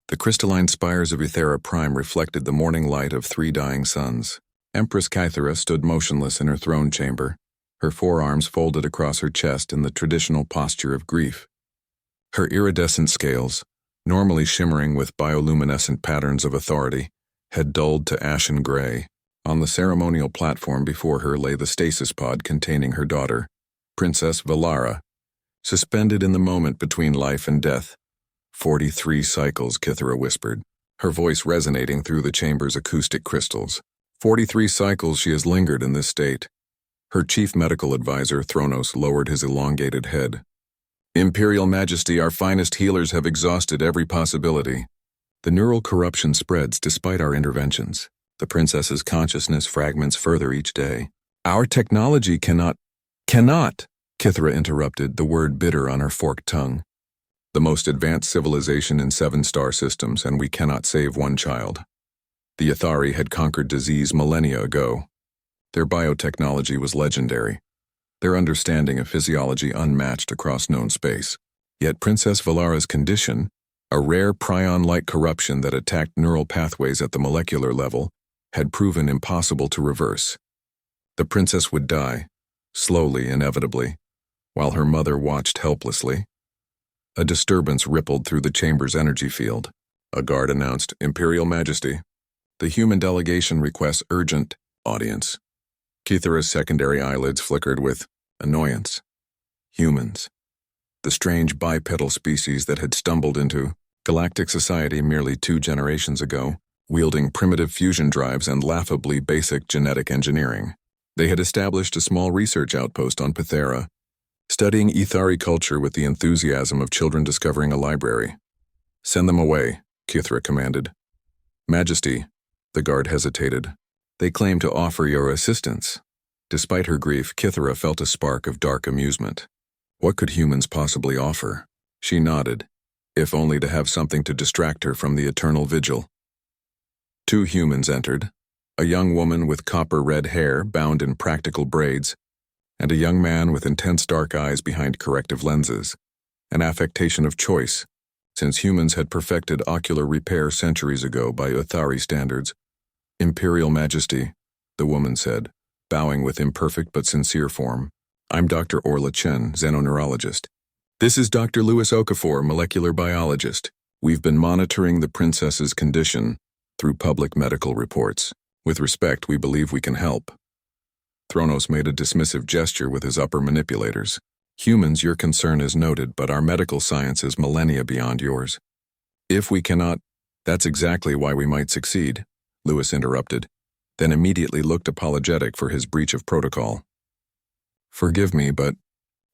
The crystalline spires of Ethera Prime reflected the morning light of 3 dying suns. Empress Kythera stood motionless in her throne chamber, her forearms folded across her chest in the traditional posture of grief. Her iridescent scales, normally shimmering with bioluminescent patterns of authority, had dulled to ashen gray. On the ceremonial platform before her lay the stasis pod containing her daughter, Princess Valara, suspended in the moment between life and death. 43 cycles, Kythera whispered, her voice resonating through the chamber's acoustic crystals. 43 cycles she has lingered in this state. Her chief medical advisor, Thronos, lowered his elongated head. Imperial Majesty, our finest healers have exhausted every possibility. The neural corruption spreads despite our interventions. The princess's consciousness fragments further each day. Our technology cannot, Kythera interrupted, the word bitter on her forked tongue. The most advanced civilization in 7-star systems, and we cannot save one child. The Athari had conquered disease millennia ago. Their biotechnology was legendary, their understanding of physiology unmatched across known space. Yet Princess Valara's condition, a rare prion-like corruption that attacked neural pathways at the molecular level, had proven impossible to reverse. The princess would die, slowly, inevitably, while her mother watched helplessly. A disturbance rippled through the chamber's energy field. A guard announced, "Imperial Majesty, the human delegation requests urgent audience." Kythera's secondary eyelids flickered with annoyance. Humans. The strange bipedal species that had stumbled into galactic society merely 2 generations ago, wielding primitive fusion drives and laughably basic genetic engineering. They had established a small research outpost on Pethera, studying Ethari culture with the enthusiasm of children discovering a library. "Send them away," Kythera commanded. "Majesty," the guard hesitated. "They claim to offer your assistance." Despite her grief, Kythera felt a spark of dark amusement. What could humans possibly offer? She nodded, if only to have something to distract her from the eternal vigil. 2 humans entered, a young woman with copper-red hair bound in practical braids, and a young man with intense dark eyes behind corrective lenses, an affectation of choice, since humans had perfected ocular repair centuries ago by Athari standards. "Imperial Majesty," the woman said, bowing with imperfect but sincere form. "I'm Dr. Orla Chen, xenoneurologist. This is Dr. Louis Okafor, molecular biologist. We've been monitoring the princess's condition through public medical reports. With respect, we believe we can help." Thronos made a dismissive gesture with his upper manipulators. "Humans, your concern is noted, but our medical science is millennia beyond yours. If we cannot, that's exactly why we might succeed," Louis interrupted, then immediately looked apologetic for his breach of protocol. "Forgive me, but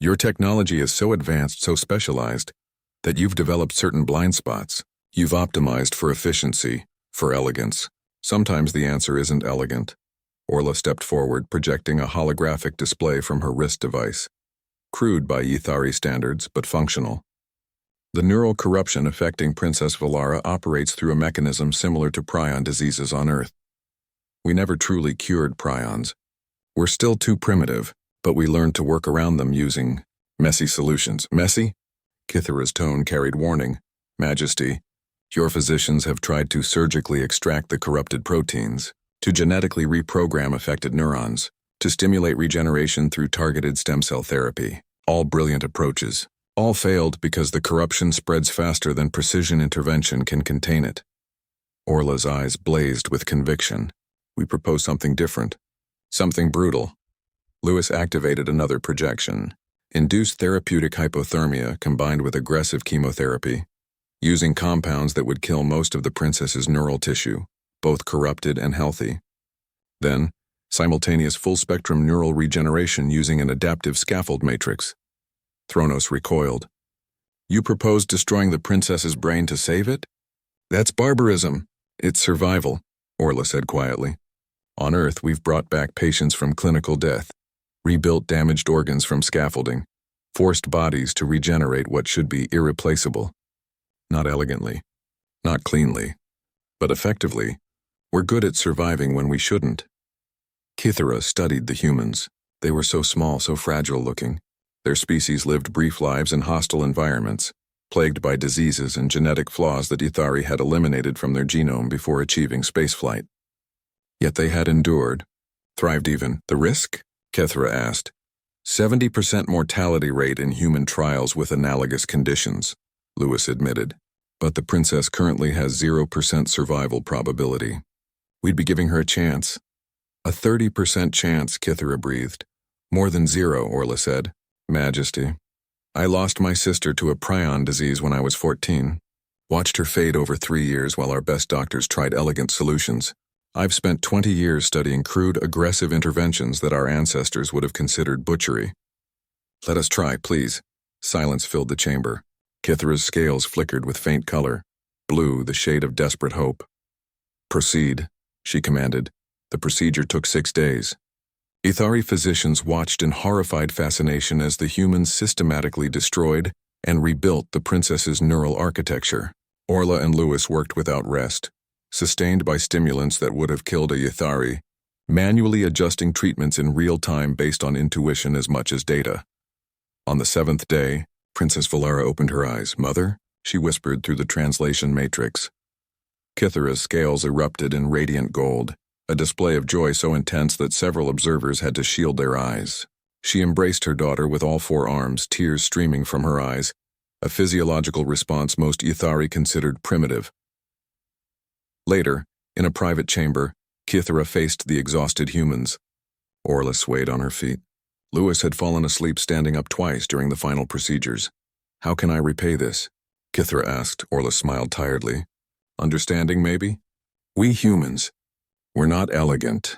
your technology is so advanced, so specialized, that you've developed certain blind spots. You've optimized for efficiency, for elegance. Sometimes the answer isn't elegant." Orla stepped forward, projecting a holographic display from her wrist device. Crude by Ethari standards, but functional. "The neural corruption affecting Princess Valara operates through a mechanism similar to prion diseases on Earth. We never truly cured prions. We're still too primitive, but we learned to work around them using messy solutions." "Messy?" Kythera's tone carried warning. "Majesty, your physicians have tried to surgically extract the corrupted proteins, to genetically reprogram affected neurons, to stimulate regeneration through targeted stem cell therapy. All brilliant approaches. All failed because the corruption spreads faster than precision intervention can contain it." Orla's eyes blazed with conviction. "We propose something different. Something brutal." Louis activated another projection. "Induced therapeutic hypothermia combined with aggressive chemotherapy, using compounds that would kill most of the princess's neural tissue, both corrupted and healthy. Then, simultaneous full-spectrum neural regeneration using an adaptive scaffold matrix." Thronos recoiled. "You propose destroying the princess's brain to save it? That's barbarism." "It's survival," Orla said quietly. "On Earth, we've brought back patients from clinical death, rebuilt damaged organs from scaffolding, forced bodies to regenerate what should be irreplaceable. Not elegantly, not cleanly, but effectively. We're good at surviving when we shouldn't." Kythera studied the humans. They were so small, so fragile looking. Their species lived brief lives in hostile environments, plagued by diseases and genetic flaws that Ithari had eliminated from their genome before achieving spaceflight. Yet they had endured, thrived even. The risk? Kithra asked. 70% mortality rate in human trials with analogous conditions, Lewis admitted. But the princess currently has 0% survival probability. We'd be giving her a chance. A 30% chance, Kithra breathed. More than zero, Orla said. Majesty. I lost my sister to a prion disease when I was 14. Watched her fade over 3 years while our best doctors tried elegant solutions. I've spent 20 years studying crude, aggressive interventions that our ancestors would have considered butchery. Let us try, please. Silence filled the chamber. Kithra's scales flickered with faint color. Blue, the shade of desperate hope. Proceed, she commanded. The procedure took 6 days. Ithari physicians watched in horrified fascination as the humans systematically destroyed and rebuilt the princess's neural architecture. Orla and Lewis worked without rest, sustained by stimulants that would have killed a Ithari, manually adjusting treatments in real time based on intuition as much as data. On the 7th day, Princess Valara opened her eyes. Mother, she whispered through the translation matrix. Kithra's scales erupted in radiant gold, a display of joy so intense that several observers had to shield their eyes. She embraced her daughter with all 4 arms, tears streaming from her eyes, a physiological response most Ithari considered primitive. Later, in a private chamber, Kithra faced the exhausted humans. Orla swayed on her feet. Lewis had fallen asleep standing up twice during the final procedures. How can I repay this? Kithra asked. Orla smiled tiredly. Understanding, maybe? We humans. We're not elegant.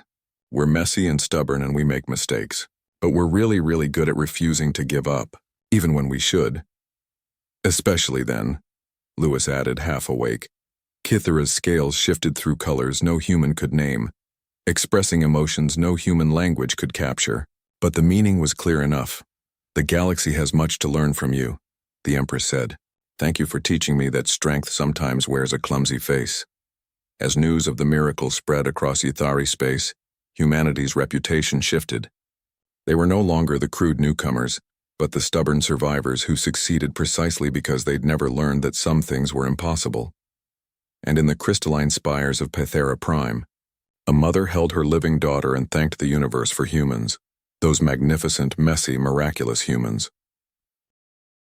We're messy and stubborn and we make mistakes. But we're really, really good at refusing to give up, even when we should. Especially then, Lewis added, half awake. Kithra's scales shifted through colors no human could name, expressing emotions no human language could capture. But the meaning was clear enough. The galaxy has much to learn from you, the Empress said. Thank you for teaching me that strength sometimes wears a clumsy face. As news of the miracle spread across Ithari space, humanity's reputation shifted. They were no longer the crude newcomers, but the stubborn survivors who succeeded precisely because they'd never learned that some things were impossible. And in the crystalline spires of Pethera Prime, a mother held her living daughter and thanked the universe for humans, those magnificent, messy, miraculous humans.